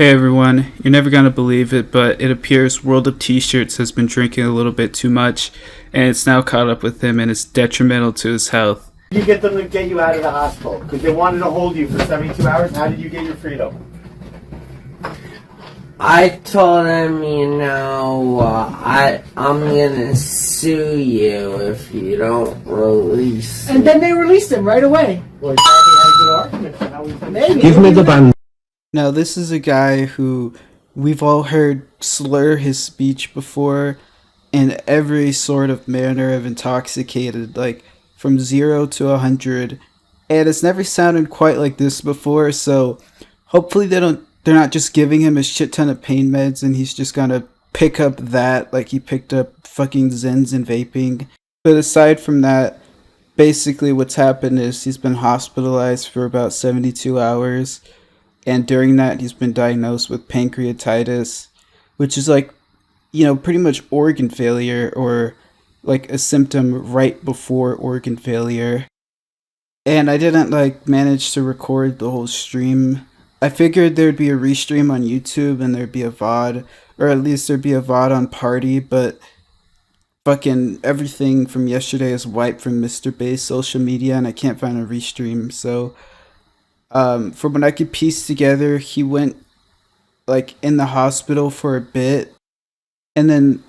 Hey everyone, you're never gonna believe it, but it appears World of T-Shirts has been drinking a little bit too much, and it's now caught up with him and it's detrimental to his health. You get them to get you out of the hospital because they wanted to hold you for 72 hours. How did you get your freedom? I told him, I'm gonna sue you if you don't release And then they released him right away. Well, he probably had a good argument for how he Maybe. Give me the band. Now this is a guy who we've all heard slur his speech before in every sort of manner of intoxicated, like from 0 to 100, and it's never sounded quite like this before, so hopefully they're not just giving him a shit ton of pain meds and he's just gonna pick up that like he picked up fucking Zens and vaping. But aside from that, basically what's happened is he's been hospitalized for about 72 hours, and during that he's been diagnosed with pancreatitis, which is like, pretty much organ failure, or like a symptom right before organ failure. And I didn't manage to record the whole stream. I figured there'd be a restream on YouTube and there'd be a VOD, or at least there'd be a VOD on Party, but fucking everything from yesterday is wiped from Mr. Bay's social media and I can't find a restream. So from what I could piece together, he went in the hospital for a bit and then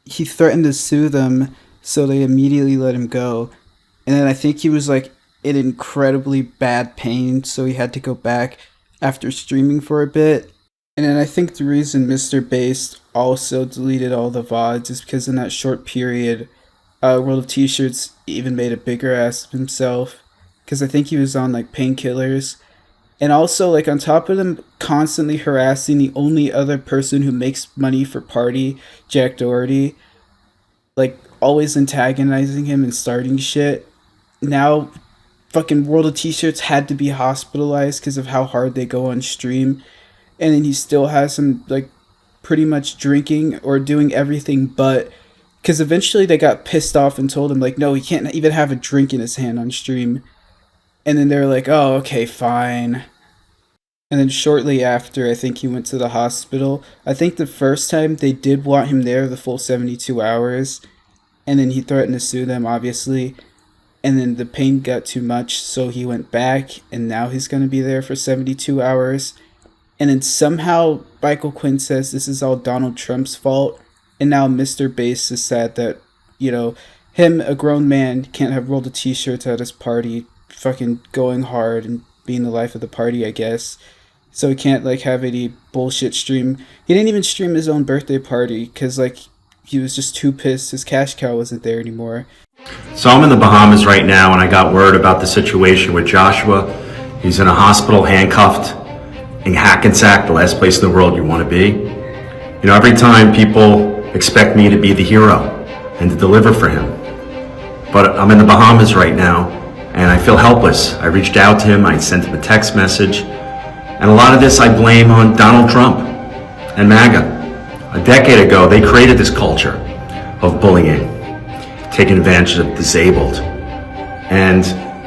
he threatened to sue them, so they immediately let him go. And then I think he was in incredibly bad pain, so he had to go back after streaming for a bit. And then I think the reason Mr. Bass also deleted all the VODs is because in that short period, World of T-Shirts even made a bigger ass of himself, because I think he was on painkillers. And also on top of them constantly harassing the only other person who makes money for Party, Jack Doherty, always antagonizing him and starting shit. Now fucking World of T-Shirts had to be hospitalized because of how hard they go on stream, and then he still has him pretty much drinking or doing everything but, because eventually they got pissed off and told him no, he can't even have a drink in his hand on stream. And then they were like, oh, okay, fine. And then shortly after, I think he went to the hospital. I think the first time they did want him there the full 72 hours, and then he threatened to sue them, obviously. And then the pain got too much, so he went back, and now he's going to be there for 72 hours. And then somehow Michael Quinn says this is all Donald Trump's fault, and now Mr. Bass is sad that, him, a grown man, can't have World of T-Shirts at his party, fucking going hard and being the life of the party, I guess. So he can't have any bullshit stream. He didn't even stream his own birthday party, because he was just too pissed his cash cow wasn't there anymore. So I'm in the Bahamas right now, and I got word about the situation with Joshua. He's in a hospital, handcuffed, in Hackensack, the last place in the world you want to be. Every time people expect me to be the hero and to deliver for him. But I'm in the Bahamas right now, and I feel helpless. I reached out to him, I sent him a text message, and a lot of this I blame on Donald Trump and MAGA. A decade ago, they created this culture of bullying, taking advantage of the disabled, and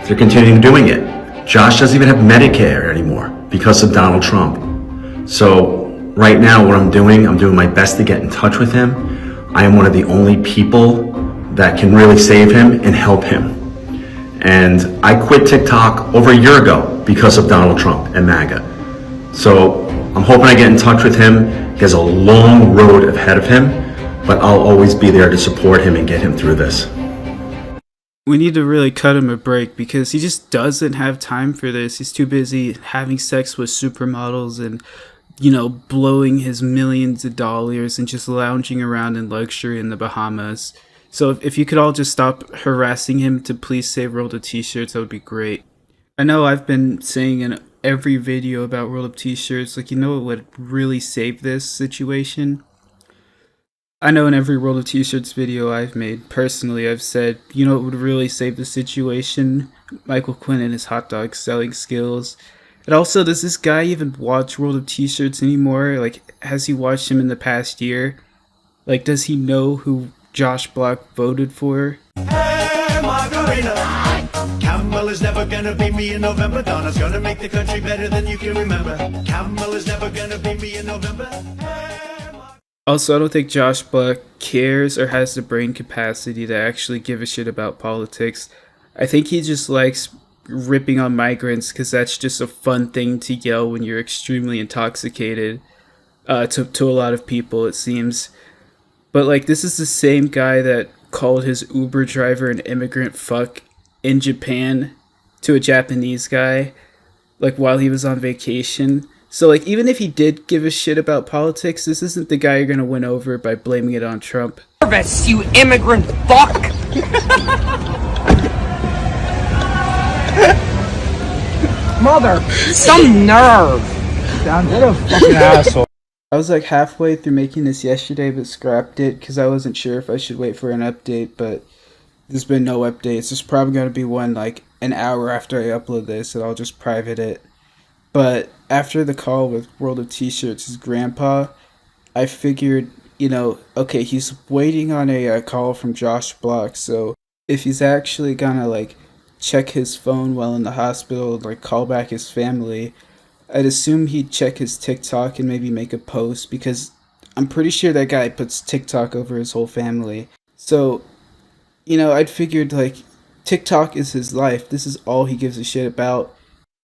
they're continuing doing it. Josh doesn't even have Medicare anymore because of Donald Trump. So right now what I'm doing my best to get in touch with him. I am one of the only people that can really save him and help him. And I quit TikTok over a year ago because of Donald Trump and MAGA. So I'm hoping I get in touch with him. He has a long road ahead of him, but I'll always be there to support him and get him through this. We need to really cut him a break because he just doesn't have time for this. He's too busy having sex with supermodels and, blowing his millions of dollars and just lounging around in luxury in the Bahamas. So if you could all just stop harassing him to please save World of T-Shirts, that would be great. I know I've been saying in every video about World of T-Shirts, what would really save this situation? I know in every World of T-Shirts video I've made, personally, I've said, what would really save the situation? Michael Quinn and his hot dog selling skills. And also, does this guy even watch World of T-Shirts anymore? Has he watched him in the past year? Does he know who Josh Block voted for? Hey, Margarita, Campbell is never never gonna beat me in November. Donna's gonna make the country better than you can remember. Calvin Miller's never gonna beat me in November. Also, I don't think Josh Black cares or has the brain capacity to actually give a shit about politics. I think he just likes ripping on migrants because that's just a fun thing to yell when you're extremely intoxicated, to a lot of people, it seems. But, like, this is the same guy that called his Uber driver an immigrant fuck in Japan to a Japanese guy, like, while he was on vacation. So, like, even if he did give a shit about politics, this isn't the guy you're gonna win over by blaming it on Trump. Nervous, you immigrant fuck! Mother, some nerve! What a fucking asshole. I was like halfway through making this yesterday, but scrapped it because I wasn't sure if I should wait for an update, but there's been no updates. There's probably going to be one like an hour after I upload this, and I'll just private it. But after the call with World of T-Shirts' his grandpa, I figured, okay, he's waiting on a call from Josh Block, so if he's actually gonna like check his phone while in the hospital and like call back his family, I'd assume he'd check his TikTok and maybe make a post, because I'm pretty sure that guy puts TikTok over his whole family. So, I'd figured like TikTok is his life. This is all he gives a shit about.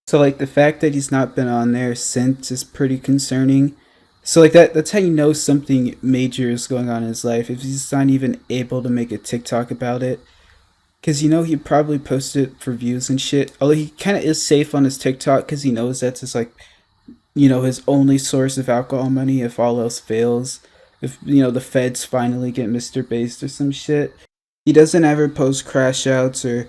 So like the fact that he's not been on there since is pretty concerning. So like that's how you know something major is going on in his life, if he's not even able to make a TikTok about it. Because he'd probably post it for views and shit. Although he kind of is safe on his TikTok because he knows that's his like, his only source of alcohol money if all else fails. If, the feds finally get Mr. Based or some shit. He doesn't ever post crash outs or,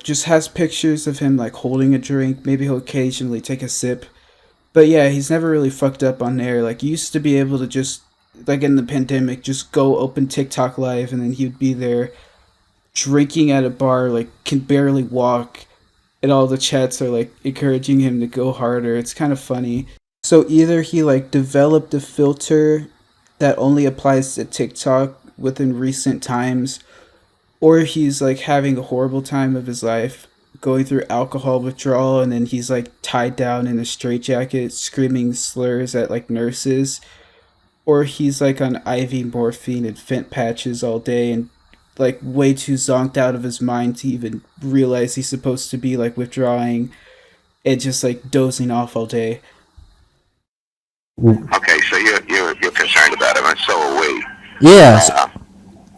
just has pictures of him like holding a drink. Maybe he'll occasionally take a sip. But yeah, he's never really fucked up on there. Like, you used to be able to just, like in the pandemic, just go open TikTok live and then he'd be there drinking at a bar, like can barely walk, and all the chats are like encouraging him to go harder. It's kind of funny. So either he like developed a filter that only applies to TikTok within recent times, or he's like having a horrible time of his life, going through alcohol withdrawal, and then he's like tied down in a straitjacket screaming slurs at like nurses, or he's like on IV morphine and fent patches all day and like way too zonked out of his mind to even realize he's supposed to be like withdrawing and just like dozing off all day. Okay, so you're concerned about him, and so are we. Yes.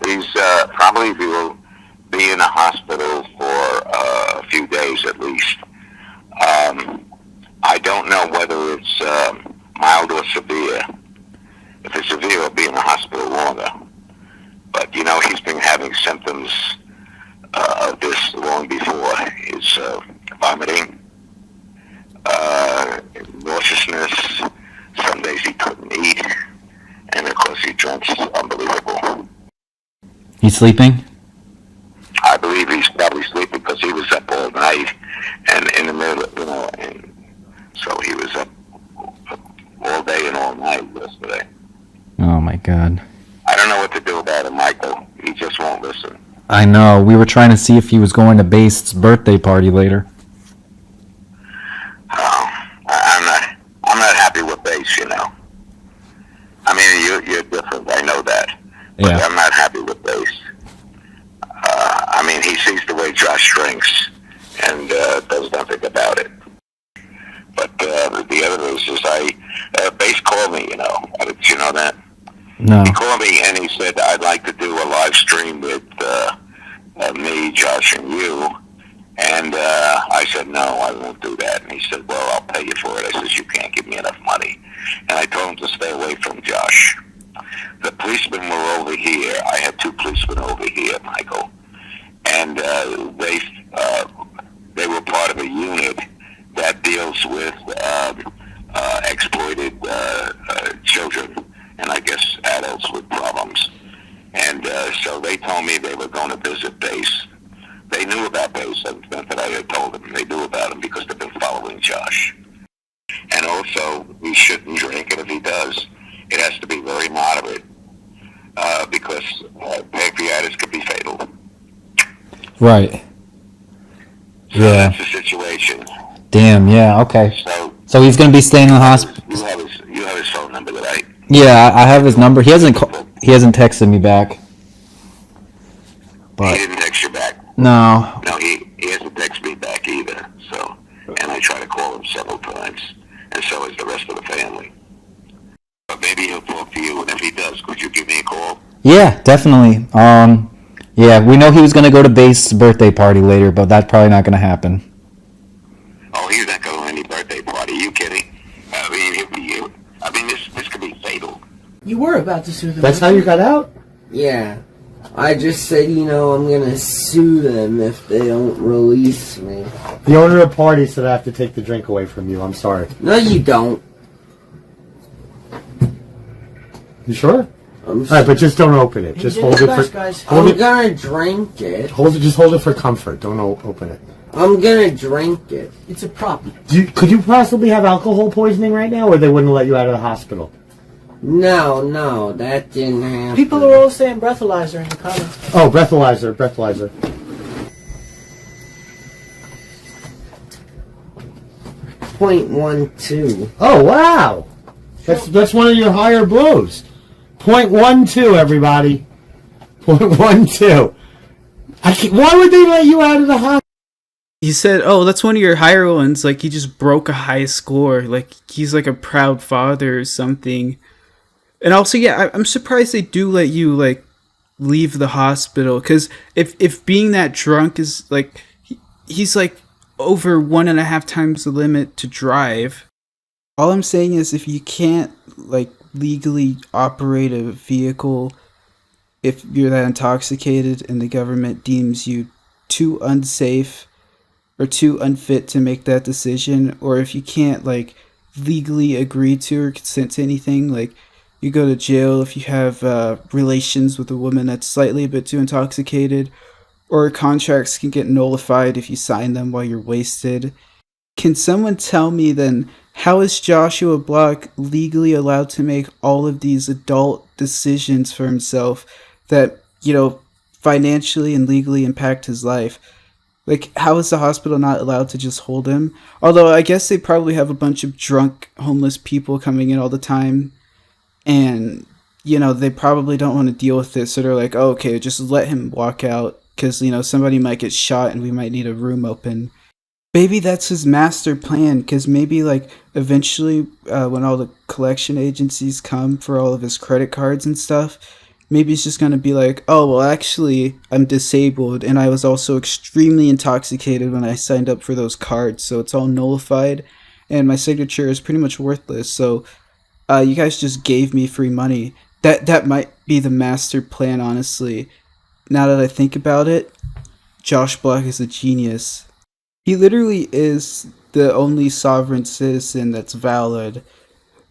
He's probably will be in a hospital for a few days at least. I don't know whether it's mild or severe. If it's severe, he'll be in the hospital longer. But he's been having symptoms of this long before. It's vomiting, nauseousness. Some days he couldn't eat, and of course he drinks unbelievable. He's sleeping? I believe he's probably sleeping because he was up all night, and in the middle, and so he was up all day and all night yesterday. Oh my God. I don't know what to do about him, Michael. He just won't listen. I know. We were trying to see if he was going to Base's birthday party later. I'm not happy with Base, I mean, you're different. I know that. But Yeah. I'm not happy with Base. I mean, he sees the way Josh drinks and does nothing about it. But the other is Base called me, Did you know that? No. He called me and he said, I'd like to do a live stream with me, Josh, and you. And I said, no, I won't do that. And he said, well, I'll pay you for it. I said, you can't give me enough money. And I told him to stay away from Josh. The policemen were over here. I had 2 policemen over here, Michael. And they were part of a unit that deals with exploited children and I guess adults with problems. And so they told me they were going to visit Base. They knew about Base. Not that I had told them. They knew about him because they've been following Josh. And also, he shouldn't drink, and if he does, it has to be very moderate because pancreatitis could be fatal. Right. So Yeah. that's the situation. Damn. Yeah. Okay. So So he's gonna be staying in the hospital. you have his phone number, right? Yeah, I have his number. He hasn't texted me back. He But didn't text you back. no. No, he hasn't texted me back either. So, and I try to call him several times, and so is the rest of the family. But maybe he'll talk to you, and if he does, could you give me a call? Yeah, definitely. Yeah, we know he was gonna go to Base's birthday party later, but that's probably not gonna happen. Oh, he's not going to any birthday party. You kidding? I mean, this could be fatal. You were about to sue them. That's how you got out? Yeah. I just said, I'm gonna sue them if they don't release me. The owner of the party said I have to take the drink away from you. I'm sorry. No, you don't. You sure? I'm All right, but just don't open it. Just hold it for. guys. Hold I'm it. gonna drink it. Just hold it for comfort. Don't open it. I'm gonna drink it. It's a prop. Could you possibly have alcohol poisoning right now, or they wouldn't let you out of the hospital? No, that didn't happen. People are all saying breathalyzer in the comments. Oh, breathalyzer. 0.12. Oh, wow. That's one of your higher blows. 0.12, everybody. 0.12. Why would they let you out of the hospital? He said, "Oh, that's one of your higher ones. Like he just broke a high score. Like he's like a proud father or something." And also, yeah, I'm surprised they do let you like leave the hospital, because if being that drunk is like he's like over 1.5 times the limit to drive. All I'm saying is, if you can't like legally operate a vehicle, if you're that intoxicated and the government deems you too unsafe or too unfit to make that decision, or if you can't like legally agree to or consent to anything, like you go to jail if you have relations with a woman that's slightly a bit too intoxicated, or contracts can get nullified if you sign them while you're wasted. Can someone tell me then, how is Joshua Block legally allowed to make all of these adult decisions for himself that, financially and legally impact his life? Like, how is the hospital not allowed to just hold him? Although I guess they probably have a bunch of drunk, homeless people coming in all the time, and, they probably don't want to deal with it, so they're like, oh, okay, just let him walk out, because, somebody might get shot and we might need a room open. Maybe that's his master plan, because maybe, like, eventually, when all the collection agencies come for all of his credit cards and stuff, maybe he's just going to be like, oh, well, actually, I'm disabled, and I was also extremely intoxicated when I signed up for those cards, so it's all nullified, and my signature is pretty much worthless, so you guys just gave me free money. That might be the master plan, honestly. Now that I think about it, Josh Block is a genius. He literally is the only sovereign citizen that's valid.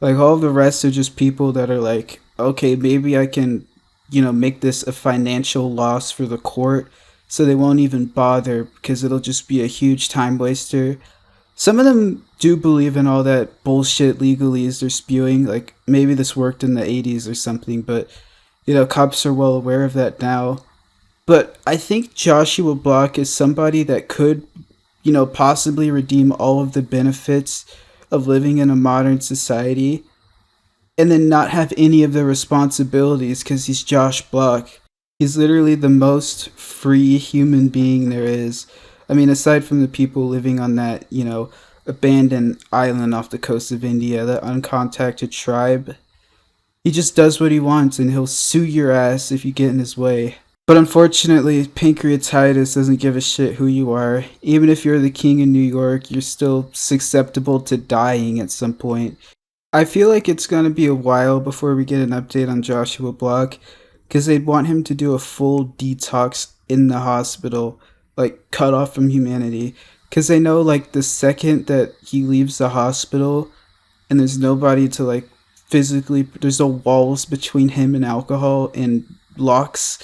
Like, all the rest are just people that are like, okay, maybe I can, make this a financial loss for the court, so they won't even bother because it'll just be a huge time waster. Some of them do believe in all that bullshit legalese they're spewing. Like, maybe this worked in the 80s or something, but, cops are well aware of that now. But I think Joshua Block is somebody that could, possibly redeem all of the benefits of living in a modern society and then not have any of the responsibilities, because he's Josh Block. He's literally the most free human being there is. I mean, aside from the people living on that, abandoned island off the coast of India, that uncontacted tribe, he just does what he wants and he'll sue your ass if you get in his way. But unfortunately, pancreatitis doesn't give a shit who you are. Even if you're the king in New York, you're still susceptible to dying at some point. I feel like it's going to be a while before we get an update on Joshua Block, because they'd want him to do a full detox in the hospital, like cut off from humanity. Because they know, like, the second that he leaves the hospital and there's nobody to, like, physically, there's no walls between him and alcohol and locks,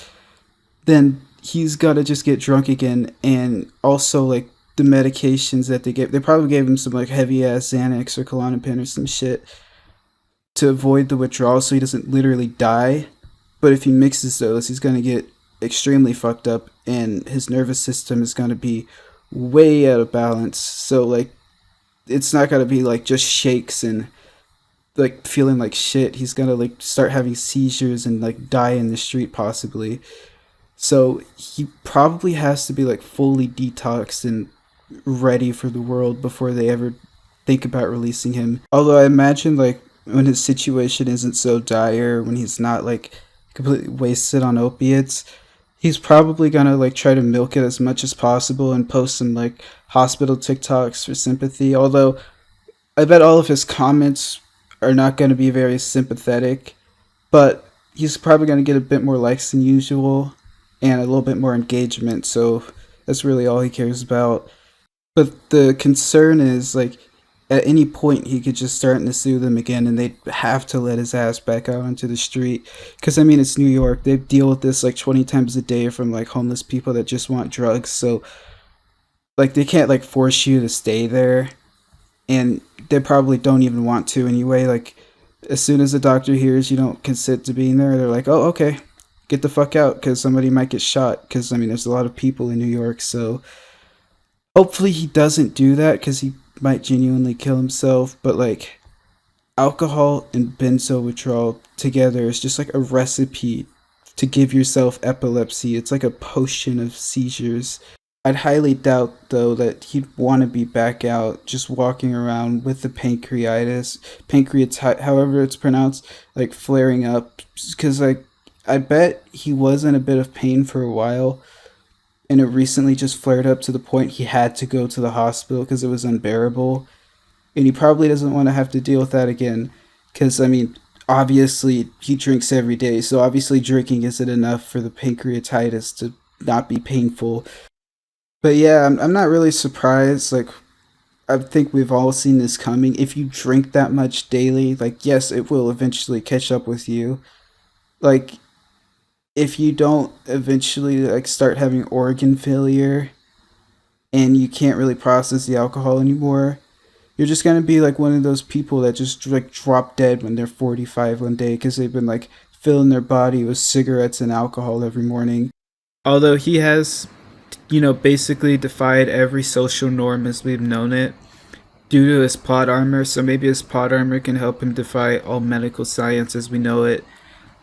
then he's got to just get drunk again. And also, like, the medications that they probably gave him some, like, heavy-ass Xanax or Klonopin or some shit to avoid the withdrawal so he doesn't literally die. But if he mixes those, he's going to get extremely fucked up and his nervous system is going to be way out of balance. So like it's not gonna be like just shakes and like feeling like shit. He's gonna like start having seizures and like die in the street possibly. So he probably has to be like fully detoxed and ready for the world before they ever think about releasing him. Although I imagine like when his situation isn't so dire, when he's not like completely wasted on opiates, he's probably gonna like try to milk it as much as possible and post some like hospital TikToks for sympathy. Although I bet all of his comments are not going to be very sympathetic, but he's probably going to get a bit more likes than usual and a little bit more engagement. So that's really all he cares about. But the concern is like at any point he could just start to sue them again, and they'd have to let his ass back out onto the street. Because I mean, it's New York. They deal with this like 20 times a day from like homeless people that just want drugs. So like they can't like force you to stay there, and they probably don't even want to anyway. Like as soon as the doctor hears you don't consent to being there, they're like, oh, okay, get the fuck out, because somebody might get shot. Because I mean, there's a lot of people in New York. So hopefully he doesn't do that, because he might genuinely kill himself. But like alcohol and benzo withdrawal together is just like a recipe to give yourself epilepsy. It's like a potion of seizures. I'd highly doubt though that he'd want to be back out just walking around with the pancreatitis, however it's pronounced, like flaring up. Because like I bet he was in a bit of pain for a while, and it recently just flared up to the point he had to go to the hospital because it was unbearable. And he probably doesn't want to have to deal with that again. Because, I mean, obviously he drinks every day. So obviously drinking isn't enough for the pancreatitis to not be painful. But yeah, I'm not really surprised. Like, I think we've all seen this coming. If you drink that much daily, like, yes, it will eventually catch up with you. Like, if you don't eventually like start having organ failure and you can't really process the alcohol anymore, you're just gonna be like one of those people that just like drop dead when they're 45 one day because they've been like filling their body with cigarettes and alcohol every morning. Although he has, you know, basically defied every social norm as we've known it due to his plot armor, so maybe his plot armor can help him defy all medical science as we know it.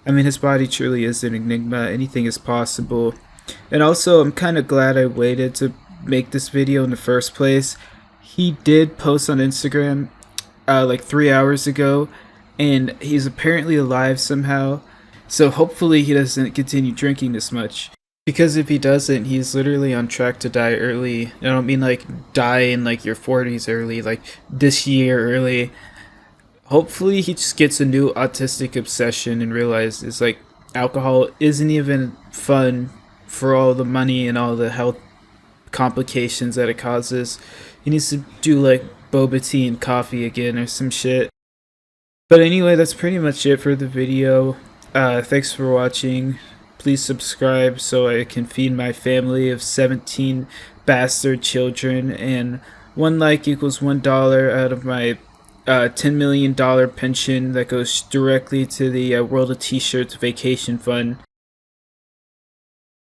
I mean, his body truly is an enigma. Anything is possible. And also, I'm kind of glad I waited to make this video in the first place. He did post on Instagram like 3 hours ago, and he's apparently alive somehow. So hopefully he doesn't continue drinking this much. Because if he doesn't, he's literally on track to die early. I don't mean like die in like your 40s early, like this year early. Hopefully he just gets a new autistic obsession and realizes like alcohol isn't even fun for all the money and all the health complications that it causes. He needs to do like boba tea and coffee again or some shit. But anyway, that's pretty much it for the video. Thanks for watching. Please subscribe so I can feed my family of 17 bastard children, and 1 like equals $1 out of my $10 million pension that goes directly to the World of T-Shirts vacation fund.